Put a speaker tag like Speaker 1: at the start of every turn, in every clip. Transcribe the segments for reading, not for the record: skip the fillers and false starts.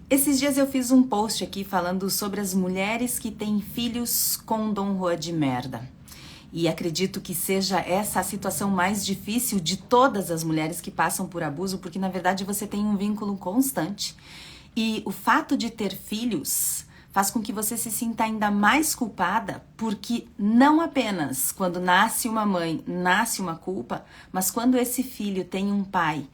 Speaker 1: Esses dias eu fiz um post aqui falando sobre as mulheres que têm filhos com Dom Juan de merda. E acredito que seja essa a situação mais difícil de todas as mulheres que passam por abuso, porque na verdade você tem um vínculo constante. E o fato de ter filhos faz com que você se sinta ainda mais culpada, porque não apenas quando nasce uma mãe, nasce uma culpa, mas quando esse filho tem um pai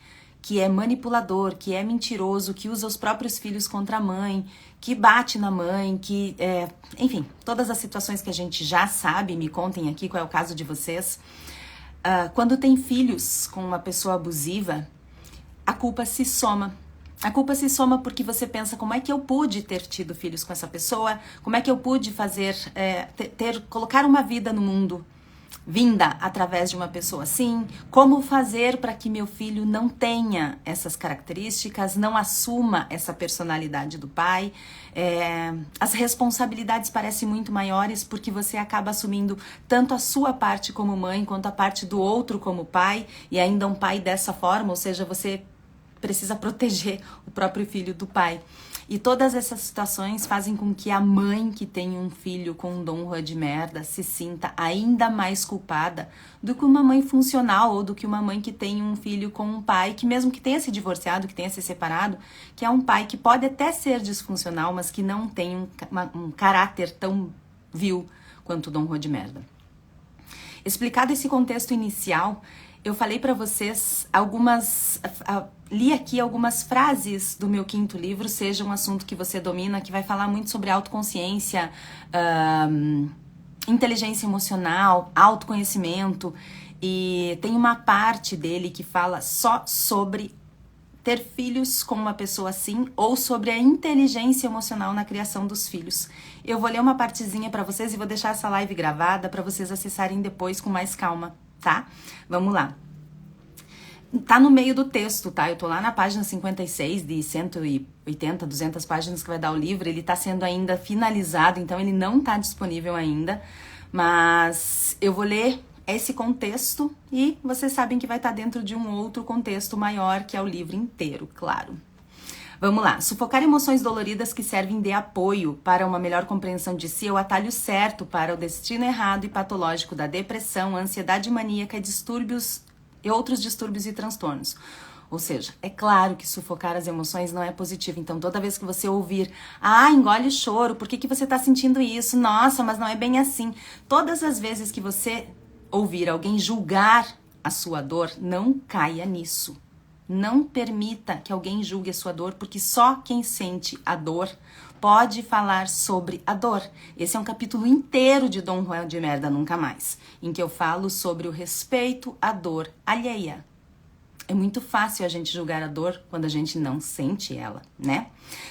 Speaker 1: que é manipulador, que é mentiroso, que usa os próprios filhos contra a mãe, que bate na mãe, enfim, todas as situações que a gente já sabe, me contem aqui qual é o caso de vocês. Quando tem filhos com uma pessoa abusiva, a culpa se soma. A culpa se soma porque você pensa, como é que eu pude ter tido filhos com essa pessoa? Como é que eu pude fazer, colocar uma vida no mundo vinda através de uma pessoa assim? Como fazer para que meu filho não tenha essas características, não assuma essa personalidade do pai? As responsabilidades parecem muito maiores porque você acaba assumindo tanto a sua parte como mãe, quanto a parte do outro como pai, e ainda um pai dessa forma, ou seja, você precisa proteger o próprio filho do pai. E todas essas situações fazem com que a mãe que tem um filho com um Dom Juan de merda se sinta ainda mais culpada do que uma mãe funcional, ou do que uma mãe que tem um filho com um pai que, mesmo que tenha se divorciado, que tenha se separado, que é um pai que pode até ser disfuncional, mas que não tem um caráter tão vil quanto o Dom Juan de merda. Explicado esse contexto inicial, eu falei para vocês li aqui algumas frases do meu 5º livro, Seja um Assunto que Você Domina, que vai falar muito sobre autoconsciência, inteligência emocional, autoconhecimento, e tem uma parte dele que fala só sobre ter filhos com uma pessoa assim, ou sobre a inteligência emocional na criação dos filhos. Eu vou ler uma partezinha para vocês e vou deixar essa live gravada para vocês acessarem depois com mais calma, tá? Vamos lá. Tá no meio do texto, tá? Eu tô lá na página 56 de 180, 200 páginas que vai dar o livro. Ele tá sendo ainda finalizado, então ele não tá disponível ainda. Mas eu vou ler esse contexto e vocês sabem que vai estar dentro de um outro contexto maior, que é o livro inteiro, claro. Vamos lá. Sufocar emoções doloridas que servem de apoio para uma melhor compreensão de si é o atalho certo para o destino errado e patológico da depressão, ansiedade maníaca e outros distúrbios e transtornos. Ou seja, é claro que sufocar as emoções não é positivo. Então, toda vez que você ouvir, engole o choro, por que você está sentindo isso? Nossa, mas não é bem assim. Todas as vezes que você ouvir alguém julgar a sua dor, não caia nisso. Não permita que alguém julgue a sua dor, porque só quem sente a dor pode falar sobre a dor. Esse é um capítulo inteiro de Dom Juan de Merda Nunca Mais, em que eu falo sobre o respeito à dor alheia. É muito fácil a gente julgar a dor quando a gente não sente ela, né?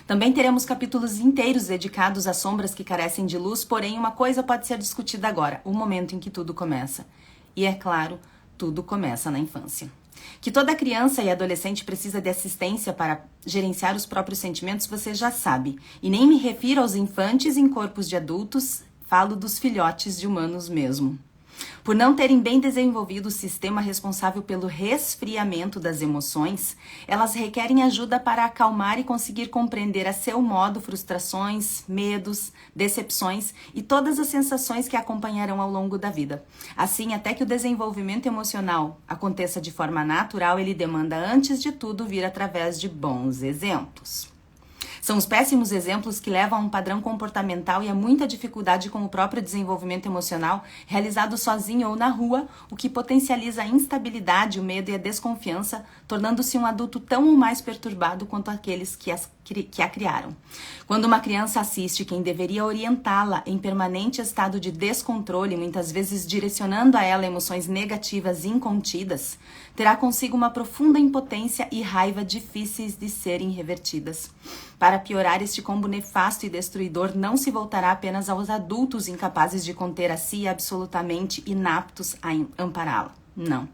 Speaker 1: Também teremos capítulos inteiros dedicados a sombras que carecem de luz, porém uma coisa pode ser discutida agora, o momento em que tudo começa. E é claro, tudo começa na infância. Que toda criança e adolescente precisa de assistência para gerenciar os próprios sentimentos, você já sabe. E nem me refiro aos infantes em corpos de adultos, falo dos filhotes de humanos mesmo. Por não terem bem desenvolvido o sistema responsável pelo resfriamento das emoções, elas requerem ajuda para acalmar e conseguir compreender a seu modo frustrações, medos, decepções e todas as sensações que acompanharão ao longo da vida. Assim, até que o desenvolvimento emocional aconteça de forma natural, ele demanda, antes de tudo, vir através de bons exemplos. São os péssimos exemplos que levam a um padrão comportamental e a muita dificuldade com o próprio desenvolvimento emocional, realizado sozinho ou na rua, o que potencializa a instabilidade, o medo e a desconfiança, tornando-se um adulto tão ou mais perturbado quanto aqueles que a criaram. Quando uma criança assiste quem deveria orientá-la em permanente estado de descontrole, muitas vezes direcionando a ela emoções negativas incontidas, terá consigo uma profunda impotência e raiva difíceis de serem revertidas. Para piorar, este combo nefasto e destruidor não se voltará apenas aos adultos incapazes de conter a si e absolutamente inaptos a ampará-la. Não.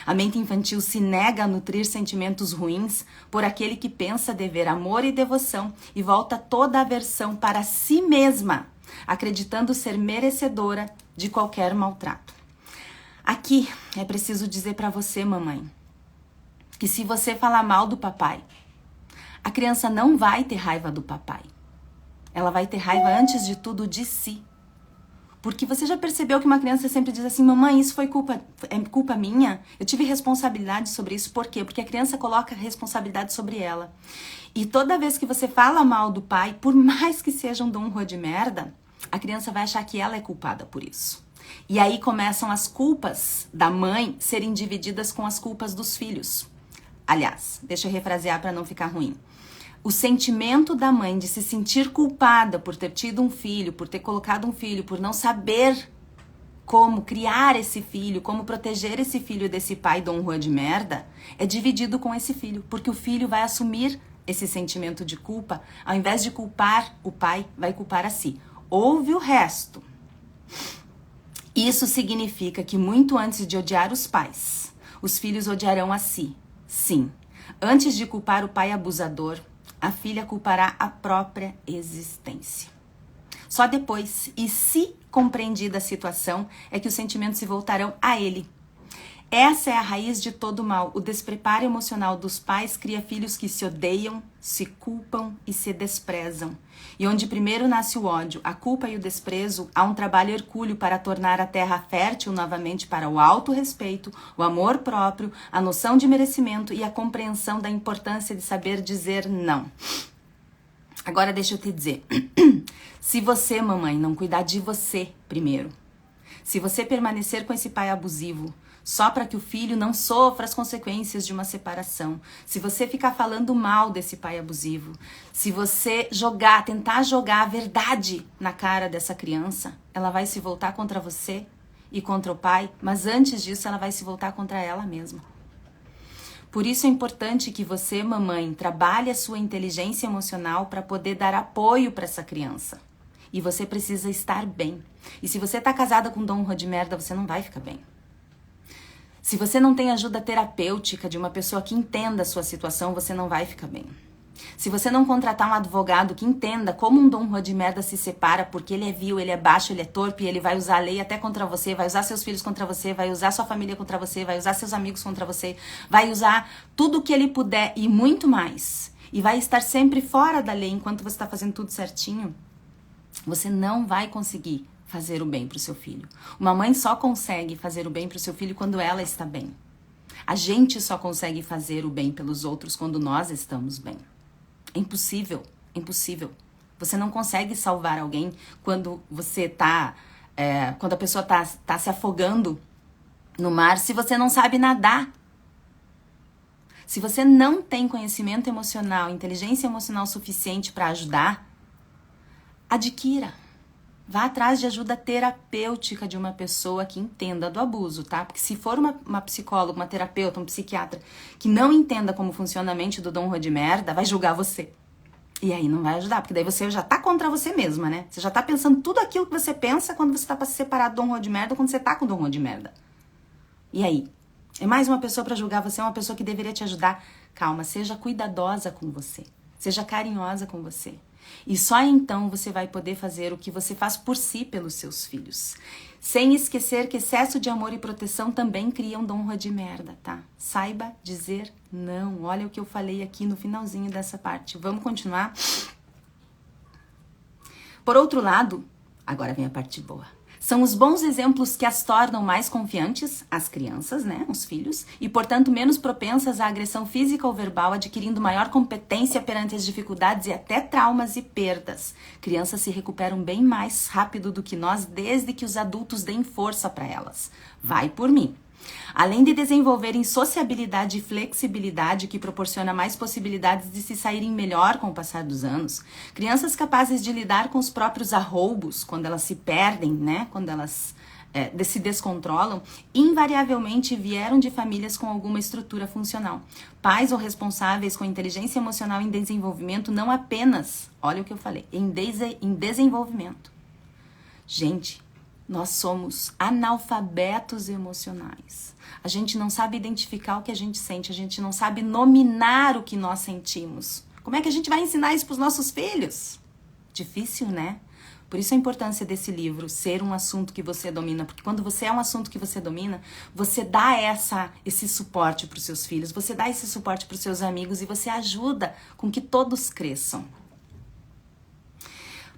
Speaker 1: A mente infantil se nega a nutrir sentimentos ruins por aquele que pensa dever amor e devoção e volta toda a aversão para si mesma, acreditando ser merecedora de qualquer maltrato. Aqui é preciso dizer para você, mamãe, que se você falar mal do papai, A criança não vai ter raiva do papai. Ela vai ter raiva, antes de tudo, de si. Porque você já percebeu que uma criança sempre diz assim, mamãe, isso foi culpa minha? Eu tive responsabilidade sobre isso. Por quê? Porque a criança coloca a responsabilidade sobre ela. E toda vez que você fala mal do pai, por mais que seja um Dom Juan de merda, a criança vai achar que ela é culpada por isso. E aí começam as culpas da mãe serem divididas com as culpas dos filhos. Aliás, deixa eu refrasear para não ficar ruim. O sentimento da mãe de se sentir culpada por ter tido um filho, por ter colocado um filho, por não saber como criar esse filho, como proteger esse filho desse pai Dom Juan de merda, é dividido com esse filho, porque o filho vai assumir esse sentimento de culpa, ao invés de culpar o pai, vai culpar a si. Ouve o resto. Isso significa que muito antes de odiar os pais, os filhos odiarão a si. Sim, antes de culpar o pai abusador, a filha culpará a própria existência. Só depois, e se compreendida a situação, é que os sentimentos se voltarão a ele. Essa é a raiz de todo mal. O despreparo emocional dos pais cria filhos que se odeiam, se culpam e se desprezam. E onde primeiro nasce o ódio, a culpa e o desprezo, há um trabalho hercúleo para tornar a terra fértil novamente para o autorrespeito, o amor próprio, a noção de merecimento e a compreensão da importância de saber dizer não. Agora deixa eu te dizer, se você, mamãe, não cuidar de você primeiro, se você permanecer com esse pai abusivo, só para que o filho não sofra as consequências de uma separação, se você ficar falando mal desse pai abusivo, se você tentar jogar a verdade na cara dessa criança, ela vai se voltar contra você e contra o pai, mas antes disso ela vai se voltar contra ela mesma. Por isso é importante que você, mamãe, trabalhe a sua inteligência emocional para poder dar apoio para essa criança. E você precisa estar bem. E se você tá casada com Dom Juan de merda, você não vai ficar bem. Se você não tem ajuda terapêutica de uma pessoa que entenda a sua situação, você não vai ficar bem. Se você não contratar um advogado que entenda como um Dom Juan de merda se separa, porque ele é vil, ele é baixo, ele é torpe, ele vai usar a lei até contra você, vai usar seus filhos contra você, vai usar sua família contra você, vai usar seus amigos contra você, vai usar tudo que ele puder e muito mais. E vai estar sempre fora da lei enquanto você está fazendo tudo certinho. Você não vai conseguir fazer o bem para o seu filho. Uma mãe só consegue fazer o bem para o seu filho quando ela está bem. A gente só consegue fazer o bem pelos outros quando nós estamos bem. É impossível, impossível. Você não consegue salvar alguém quando você quando a pessoa tá se afogando no mar se você não sabe nadar. Se você não tem conhecimento emocional, inteligência emocional suficiente para ajudar, adquira. Vá atrás de ajuda terapêutica de uma pessoa que entenda do abuso, tá? Porque se for uma psicóloga, uma terapeuta, um psiquiatra que não entenda como funciona a mente do Dom Juan de merda, vai julgar você. E aí não vai ajudar, porque daí você já tá contra você mesma, né? Você já tá pensando tudo aquilo que você pensa quando você tá pra se separar do Dom Juan de merda ou quando você tá com o Dom Juan de merda. E aí? É mais uma pessoa pra julgar você, é uma pessoa que deveria te ajudar. Calma, seja cuidadosa com você. Seja carinhosa com você. E só então você vai poder fazer o que você faz por si pelos seus filhos. Sem esquecer que excesso de amor e proteção também criam Dom Juan de merda, tá? Saiba dizer não. Olha o que eu falei aqui no finalzinho dessa parte. Vamos continuar? Por outro lado, agora vem a parte boa. São os bons exemplos que as tornam mais confiantes, as crianças, né, os filhos, e portanto menos propensas à agressão física ou verbal, adquirindo maior competência perante as dificuldades e até traumas e perdas. Crianças se recuperam bem mais rápido do que nós, desde que os adultos deem força para elas. Vai por mim. Além de desenvolverem sociabilidade e flexibilidade, que proporciona mais possibilidades de se saírem melhor com o passar dos anos, crianças capazes de lidar com os próprios arroubos, quando elas se perdem, né? Quando elas se descontrolam, invariavelmente vieram de famílias com alguma estrutura funcional. Pais ou responsáveis com inteligência emocional em desenvolvimento, não apenas, olha o que eu falei, em desenvolvimento. Gente, nós somos analfabetos emocionais. A gente não sabe identificar o que a gente sente, a gente não sabe nominar o que nós sentimos. Como é que a gente vai ensinar isso para os nossos filhos? Difícil, né? Por isso a importância desse livro ser um assunto que você domina, porque quando você é um assunto que você domina, você dá esse suporte para os seus filhos, você dá esse suporte para os seus amigos e você ajuda com que todos cresçam.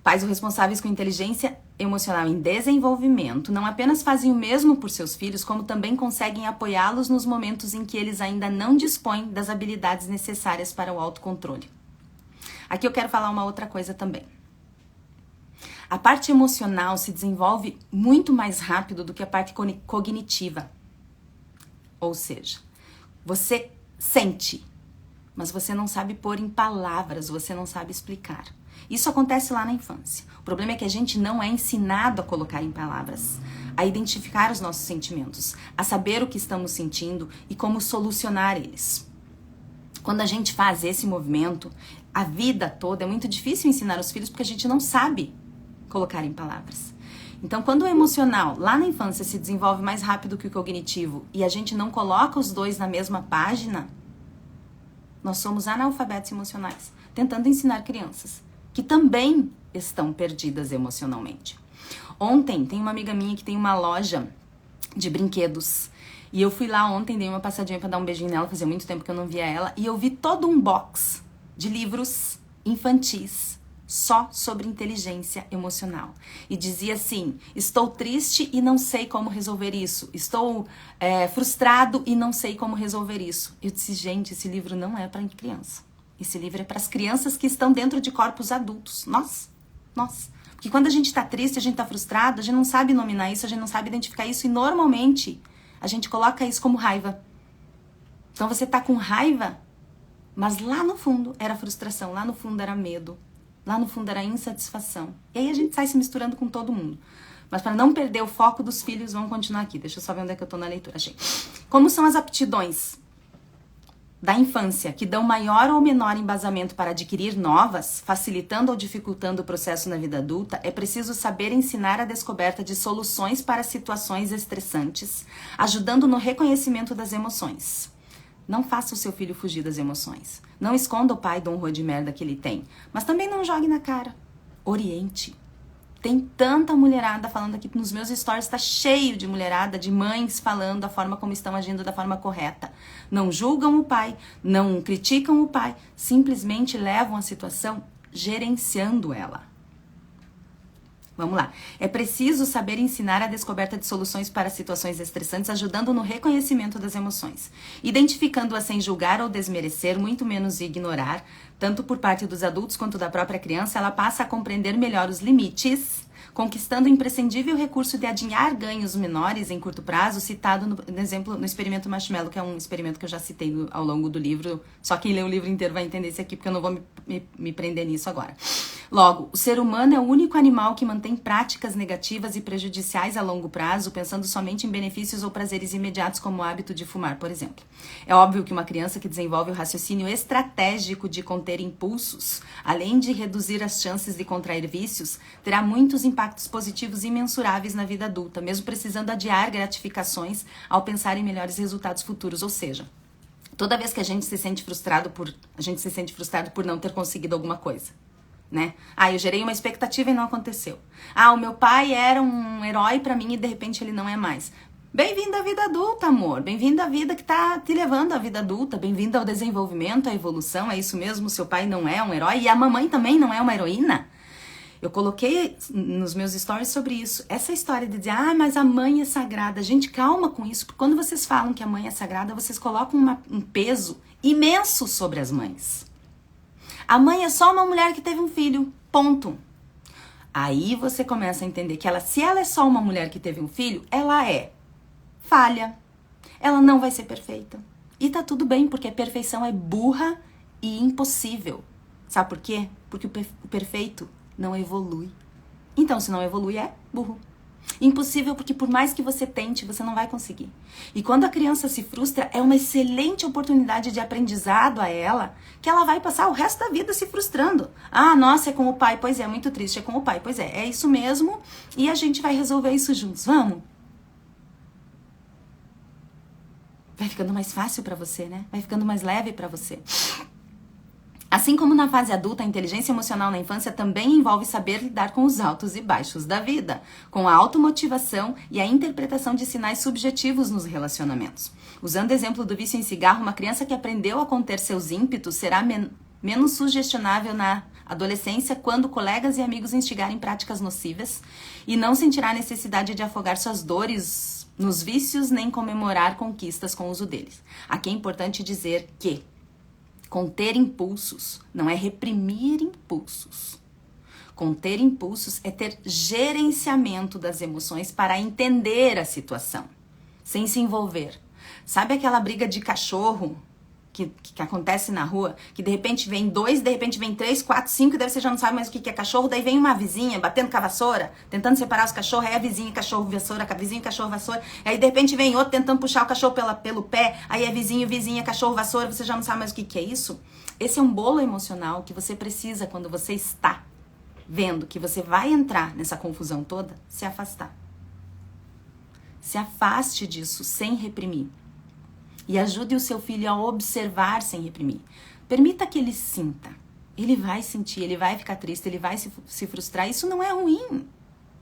Speaker 1: Pais ou responsáveis com inteligência emocional em desenvolvimento não apenas fazem o mesmo por seus filhos, como também conseguem apoiá-los nos momentos em que eles ainda não dispõem das habilidades necessárias para o autocontrole. Aqui eu quero falar uma outra coisa também. A parte emocional se desenvolve muito mais rápido do que a parte cognitiva. Ou seja, você sente, mas você não sabe pôr em palavras, você não sabe explicar. Isso acontece lá na infância. O problema é que a gente não é ensinado a colocar em palavras, a identificar os nossos sentimentos, a saber o que estamos sentindo e como solucionar eles. Quando a gente faz esse movimento, a vida toda, é muito difícil ensinar os filhos porque a gente não sabe colocar em palavras. Então, quando o emocional lá na infância se desenvolve mais rápido que o cognitivo e a gente não coloca os dois na mesma página, nós somos analfabetos emocionais, tentando ensinar crianças que também estão perdidas emocionalmente. Ontem, tem uma amiga minha que tem uma loja de brinquedos. E eu fui lá ontem, dei uma passadinha pra dar um beijinho nela, fazia muito tempo que eu não via ela. E eu vi todo um box de livros infantis só sobre inteligência emocional. E dizia assim, estou triste e não sei como resolver isso. Estou frustrado e não sei como resolver isso. Eu disse, gente, esse livro não é para criança. Esse livro é para as crianças que estão dentro de corpos adultos. Nós. Porque quando a gente está triste, a gente está frustrado, a gente não sabe nominar isso, a gente não sabe identificar isso. E normalmente, a gente coloca isso como raiva. Então você tá com raiva, mas lá no fundo era frustração, lá no fundo era medo, lá no fundo era insatisfação. E aí a gente sai se misturando com todo mundo. Mas para não perder o foco dos filhos, vamos continuar aqui. Deixa eu só ver onde é que eu tô na leitura. Achei. Como são as aptidões da infância, que dão maior ou menor embasamento para adquirir novas, facilitando ou dificultando o processo na vida adulta, é preciso saber ensinar a descoberta de soluções para situações estressantes, ajudando no reconhecimento das emoções. Não faça o seu filho fugir das emoções. Não esconda o pai do horror de merda que ele tem, mas também não jogue na cara. Oriente. Tem tanta mulherada falando aqui nos meus stories, tá cheio de mulherada, de mães falando a forma como estão agindo da forma correta. Não julgam o pai, não criticam o pai, simplesmente levam a situação gerenciando ela. Vamos lá. É preciso saber ensinar a descoberta de soluções para situações estressantes, ajudando no reconhecimento das emoções, identificando-as sem julgar ou desmerecer, muito menos ignorar, tanto por parte dos adultos quanto da própria criança. Ela passa a compreender melhor os limites, conquistando o imprescindível recurso de adiar ganhos menores em curto prazo, citado no exemplo, no experimento Marshmallow, que é um experimento que eu já citei ao longo do livro. Só quem lê o livro inteiro vai entender isso aqui, porque eu não vou me prender nisso agora. Logo, o ser humano é o único animal que mantém práticas negativas e prejudiciais a longo prazo, pensando somente em benefícios ou prazeres imediatos, como o hábito de fumar, por exemplo. É óbvio que uma criança que desenvolve o raciocínio estratégico de conter impulsos, além de reduzir as chances de contrair vícios, terá muitos impactos positivos imensuráveis na vida adulta, mesmo precisando adiar gratificações ao pensar em melhores resultados futuros. Ou seja, toda vez que a gente se sente frustrado por não ter conseguido alguma coisa, né? Eu gerei uma expectativa e não aconteceu. O meu pai era um herói pra mim e de repente ele não é mais. Bem-vindo à vida adulta, amor. Bem-vindo à vida que tá te levando à vida adulta. Bem-vindo ao desenvolvimento, à evolução. É isso mesmo, seu pai não é um herói e a mamãe também não é uma heroína. Eu coloquei nos meus stories sobre isso. Essa história de dizer, mas a mãe é sagrada. Gente, calma com isso, porque quando vocês falam que a mãe é sagrada, vocês colocam um peso imenso sobre as mães. A mãe é só uma mulher que teve um filho, ponto. Aí você começa a entender que se ela é só uma mulher que teve um filho, ela é falha, ela não vai ser perfeita. E tá tudo bem, porque a perfeição é burra e impossível. Sabe por quê? Porque o perfeito não evolui. Então, se não evolui, é burro. Impossível porque por mais que você tente, você não vai conseguir. E quando a criança se frustra, é uma excelente oportunidade de aprendizado a ela, que ela vai passar o resto da vida se frustrando. Nossa, é com o pai, pois é, muito triste, é com o pai, pois é isso mesmo, e a gente vai resolver isso juntos, vamos? Vai ficando mais fácil pra você, né? Vai ficando mais leve pra você. Assim como na fase adulta, a inteligência emocional na infância também envolve saber lidar com os altos e baixos da vida, com a automotivação e a interpretação de sinais subjetivos nos relacionamentos. Usando o exemplo do vício em cigarro, uma criança que aprendeu a conter seus ímpetos será menos sugestionável na adolescência quando colegas e amigos instigarem práticas nocivas e não sentirá a necessidade de afogar suas dores nos vícios nem comemorar conquistas com o uso deles. Aqui é importante dizer que conter impulsos não é reprimir impulsos. Conter impulsos é ter gerenciamento das emoções para entender a situação, sem se envolver. Sabe aquela briga de cachorro que acontece na rua? Que de repente vem 2, de repente vem 3, 4, 5, e daí você já não sabe mais o que é cachorro. Daí vem uma vizinha batendo com a vassoura, tentando separar os cachorros. Aí a vizinha, cachorro, vassoura, vizinho, cachorro, vassoura. Aí de repente vem outro tentando puxar o cachorro pelo pé. Aí é vizinho, vizinha, cachorro, vassoura. Você já não sabe mais o que é isso. Esse é um bolo emocional que você precisa, quando você está vendo que você vai entrar nessa confusão toda, se afastar. Se afaste disso sem reprimir. E ajude o seu filho a observar sem reprimir. Permita que ele sinta. Ele vai sentir, ele vai ficar triste, ele vai se frustrar. Isso não é ruim.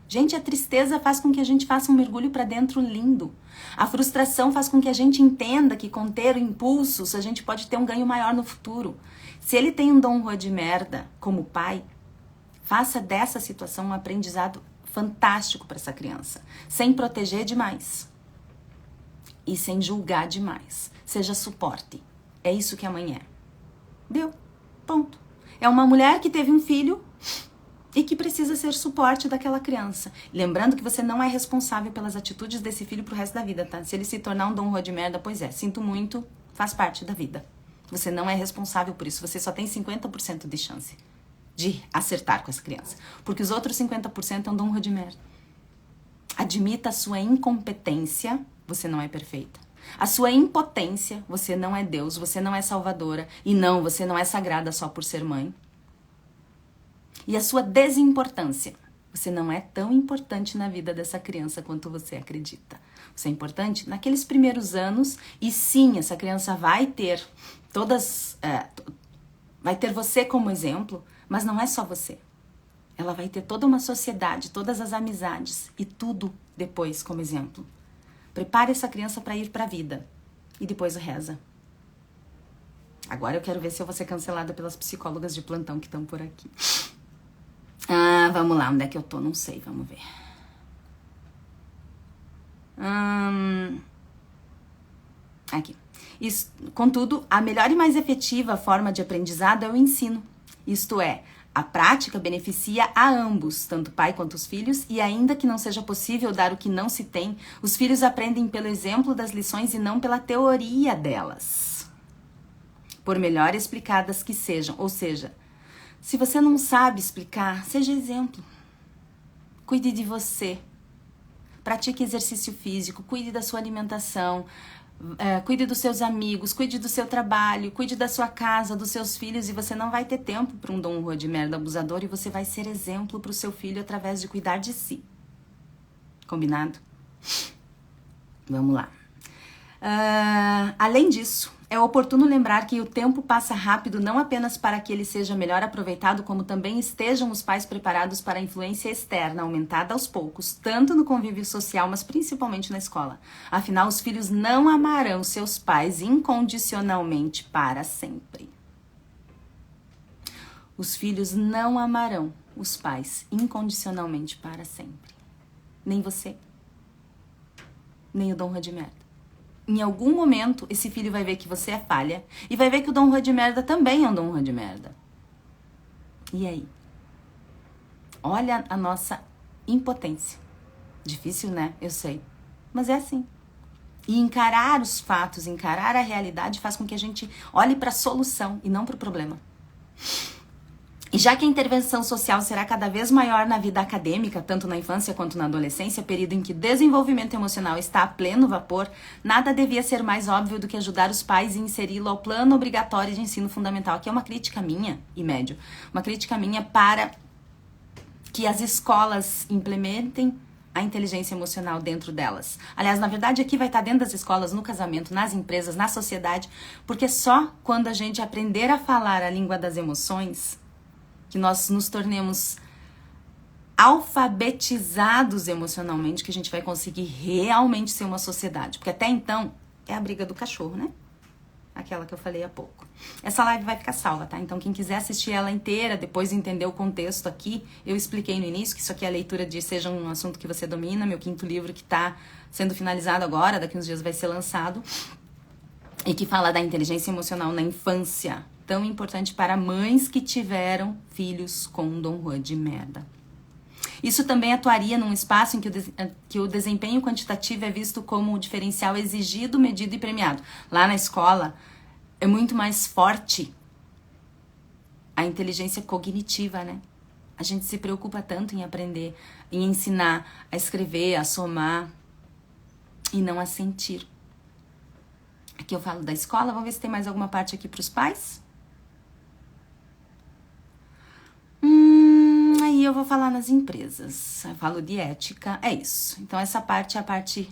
Speaker 1: Gente, a tristeza faz com que a gente faça um mergulho para dentro lindo. A frustração faz com que a gente entenda que conter impulsos a gente pode ter um ganho maior no futuro. Se ele tem um Dom Juan de merda como pai, faça dessa situação um aprendizado fantástico para essa criança. Sem proteger demais. E sem julgar demais. Seja suporte. É isso que a mãe é. Deu. Ponto. É uma mulher que teve um filho e que precisa ser suporte daquela criança. Lembrando que você não é responsável pelas atitudes desse filho pro resto da vida, tá? Se ele se tornar um Dom Juan de merda, pois é, sinto muito, faz parte da vida. Você não é responsável por isso. Você só tem 50% de chance de acertar com essa criança. Porque os outros 50% é um Dom Juan de merda. Admita a sua incompetência. Você não é perfeita. A sua impotência, você não é Deus, você não é salvadora. E não, você não é sagrada só por ser mãe. E a sua desimportância, você não é tão importante na vida dessa criança quanto você acredita. Você é importante naqueles primeiros anos e sim, essa criança vai ter vai ter você como exemplo, mas não é só você. Ela vai ter toda uma sociedade, todas as amizades e tudo depois como exemplo. Prepare essa criança para ir para a vida. E depois reza. Agora eu quero ver se eu vou ser cancelada pelas psicólogas de plantão que estão por aqui. Vamos lá. Onde é que eu tô? Não sei. Vamos ver. Aqui. Contudo, a melhor e mais efetiva forma de aprendizado é o ensino. Isto é, a prática beneficia a ambos, tanto o pai quanto os filhos, e ainda que não seja possível dar o que não se tem, os filhos aprendem pelo exemplo das lições e não pela teoria delas. Por melhor explicadas que sejam, ou seja, se você não sabe explicar, seja exemplo. Cuide de você. Pratique exercício físico, cuide da sua alimentação, cuide dos seus amigos, cuide do seu trabalho, cuide da sua casa, dos seus filhos, e você não vai ter tempo para um Dom Juan de merda abusador e você vai ser exemplo para o seu filho através de cuidar de si. Combinado? Vamos lá. Além disso, é oportuno lembrar que o tempo passa rápido não apenas para que ele seja melhor aproveitado, como também estejam os pais preparados para a influência externa aumentada aos poucos, tanto no convívio social, mas principalmente na escola. Afinal, os filhos não amarão seus pais incondicionalmente para sempre. Os filhos não amarão os pais incondicionalmente para sempre. Nem você, nem o Dom Juan de merda. Em algum momento, esse filho vai ver que você é falha e vai ver que o Dom Juan de merda também é um Dom Juan de merda. E aí? Olha a nossa impotência. Difícil, né? Eu sei. Mas é assim. E encarar os fatos, encarar a realidade faz com que a gente olhe para a solução e não para o problema. E já que a intervenção social será cada vez maior na vida acadêmica, tanto na infância quanto na adolescência, período em que o desenvolvimento emocional está a pleno vapor, nada devia ser mais óbvio do que ajudar os pais e inseri-lo ao plano obrigatório de ensino fundamental. Aqui é uma crítica minha, e médio, uma crítica minha para que as escolas implementem a inteligência emocional dentro delas. Aliás, na verdade, aqui vai estar dentro das escolas, no casamento, nas empresas, na sociedade, porque só quando a gente aprender a falar a língua das emoções, que nós nos tornemos alfabetizados emocionalmente, que a gente vai conseguir realmente ser uma sociedade. Porque até então, é a briga do cachorro, né? Aquela que eu falei há pouco. Essa live vai ficar salva, tá? Então, quem quiser assistir ela inteira, depois entender o contexto aqui, eu expliquei no início que isso aqui é a leitura de Seja um Assunto que Você Domina, meu 5º livro que tá sendo finalizado agora, daqui uns dias vai ser lançado, e que fala da inteligência emocional na infância, tão importante para mães que tiveram filhos com Dom Juan de merda. Isso também atuaria num espaço em que o desempenho quantitativo é visto como um diferencial exigido, medido e premiado. Lá na escola é muito mais forte a inteligência cognitiva, né? A gente se preocupa tanto em aprender, em ensinar a escrever, a somar e não a sentir. Aqui eu falo da escola, vamos ver se tem mais alguma parte aqui para os pais. Aí eu vou falar nas empresas. Eu falo de ética, é isso. Então essa parte é a parte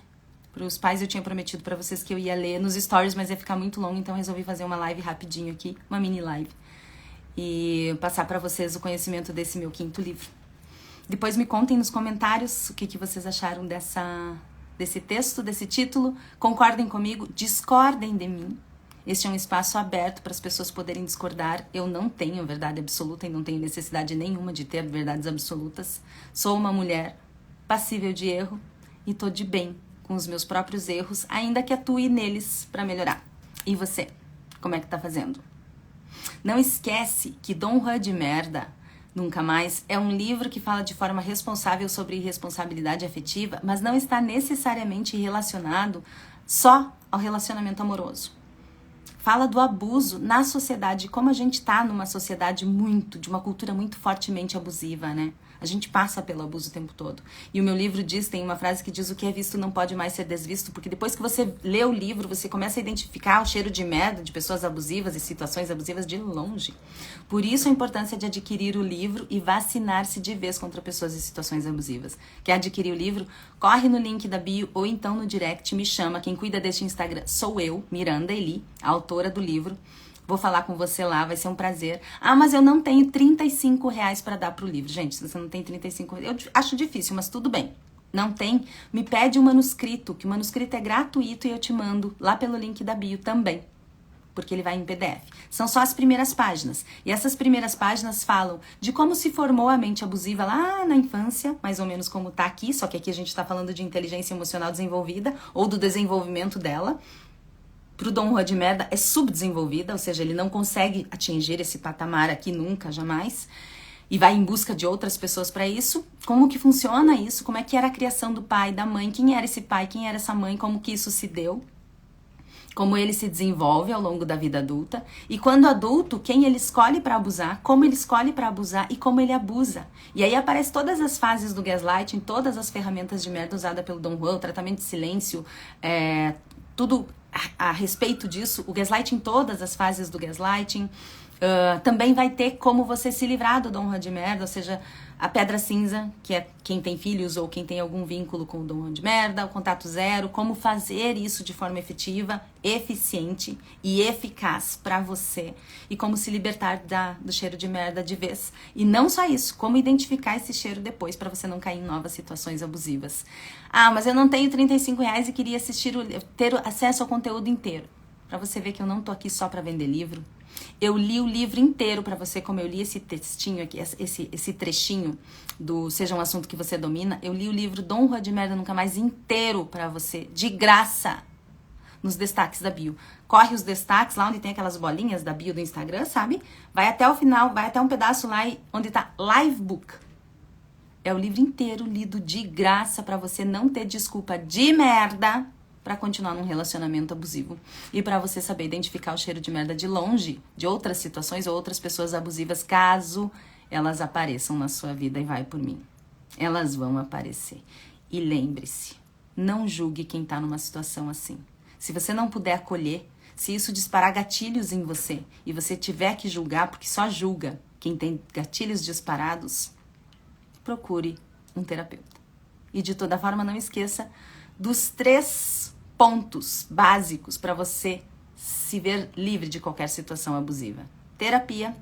Speaker 1: para os pais. Eu tinha prometido para vocês que eu ia ler nos stories, mas ia ficar muito longo, então resolvi fazer uma live rapidinho aqui, uma mini live, e passar para vocês o conhecimento desse meu 5º livro. Depois me contem nos comentários o que vocês acharam desse texto, desse título. Concordem comigo, discordem de mim. Este é um espaço aberto para as pessoas poderem discordar. Eu não tenho verdade absoluta e não tenho necessidade nenhuma de ter verdades absolutas. Sou uma mulher passível de erro e tô de bem com os meus próprios erros, ainda que atue neles para melhorar. E você? Como é que tá fazendo? Não esquece que Dom Juan de Merda Nunca Mais é um livro que fala de forma responsável sobre irresponsabilidade afetiva, mas não está necessariamente relacionado só ao relacionamento amoroso. Fala do abuso na sociedade, como a gente tá numa sociedade de uma cultura muito fortemente abusiva, né? A gente passa pelo abuso o tempo todo. E o meu livro tem uma frase que diz: o que é visto não pode mais ser desvisto, porque depois que você lê o livro, você começa a identificar o cheiro de merda de pessoas abusivas e situações abusivas de longe. Por isso a importância de adquirir o livro e vacinar-se de vez contra pessoas e situações abusivas. Quer adquirir o livro? Corre no link da bio ou então no direct, me chama. Quem cuida deste Instagram sou eu, Miranda Eli, a autora do livro. Vou falar com você lá, vai ser um prazer. Ah, mas eu não tenho R$35 para dar pro livro. Gente, se você não tem R$35, eu acho difícil, mas tudo bem. Não tem? Me pede um manuscrito, que o manuscrito é gratuito e eu te mando lá pelo link da bio também, porque ele vai em PDF. São só as primeiras páginas. E essas primeiras páginas falam de como se formou a mente abusiva lá na infância, mais ou menos como tá aqui, só que aqui a gente tá falando de inteligência emocional desenvolvida, ou do desenvolvimento dela. Pro Dom Juan de Merda é subdesenvolvida, ou seja, ele não consegue atingir esse patamar aqui nunca, jamais, e vai em busca de outras pessoas para isso. Como que funciona isso? Como é que era a criação do pai, da mãe? Quem era esse pai? Quem era essa mãe? Como que isso se deu? Como ele se desenvolve ao longo da vida adulta? E quando adulto, quem ele escolhe para abusar? Como ele escolhe para abusar e como ele abusa? E aí aparece todas as fases do gaslighting, todas as ferramentas de merda usadas pelo Dom Juan, o tratamento de silêncio, tudo a respeito disso, o gaslighting, todas as fases do gaslighting. Também vai ter como você se livrar do Dom Juan de Merda, ou seja, a pedra cinza, que é quem tem filhos ou quem tem algum vínculo com o Dom Juan de Merda, o contato zero, como fazer isso de forma efetiva, eficiente e eficaz para você, e como se libertar do cheiro de merda de vez. E não só isso, como identificar esse cheiro depois para você não cair em novas situações abusivas. Ah, mas eu não tenho R$35 e queria ter acesso ao conteúdo inteiro. Para você ver que eu não tô aqui só para vender livro. Eu li o livro inteiro para você, como eu li esse textinho aqui, esse trechinho do Seja um Assunto que Você Domina. Eu li o livro Dom Juan de Merda Nunca Mais inteiro para você, de graça, nos destaques da bio. Corre os destaques, lá onde tem aquelas bolinhas da bio do Instagram, sabe? Vai até o final, vai até um pedaço lá onde tá Live Book. É o livro inteiro lido de graça para você não ter desculpa de merda para continuar num relacionamento abusivo. E para você saber identificar o cheiro de merda de longe, de outras situações ou outras pessoas abusivas, caso elas apareçam na sua vida, e vai por mim. Elas vão aparecer. E lembre-se, não julgue quem tá numa situação assim. Se você não puder acolher, se isso disparar gatilhos em você e você tiver que julgar, porque só julga quem tem gatilhos disparados, procure um terapeuta. E de toda forma, não esqueça dos 3 pontos básicos para você se ver livre de qualquer situação abusiva. Terapia.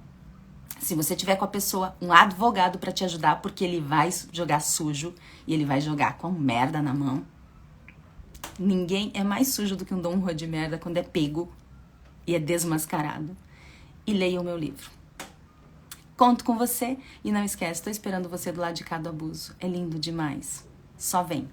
Speaker 1: Se você tiver com a pessoa, um advogado para te ajudar, porque ele vai jogar sujo e ele vai jogar com merda na mão. Ninguém é mais sujo do que um Dom Juan de merda quando é pego e é desmascarado. E leia o meu livro. Conto com você e não esquece, estou esperando você do lado de cá do abuso. É lindo demais. Só vem.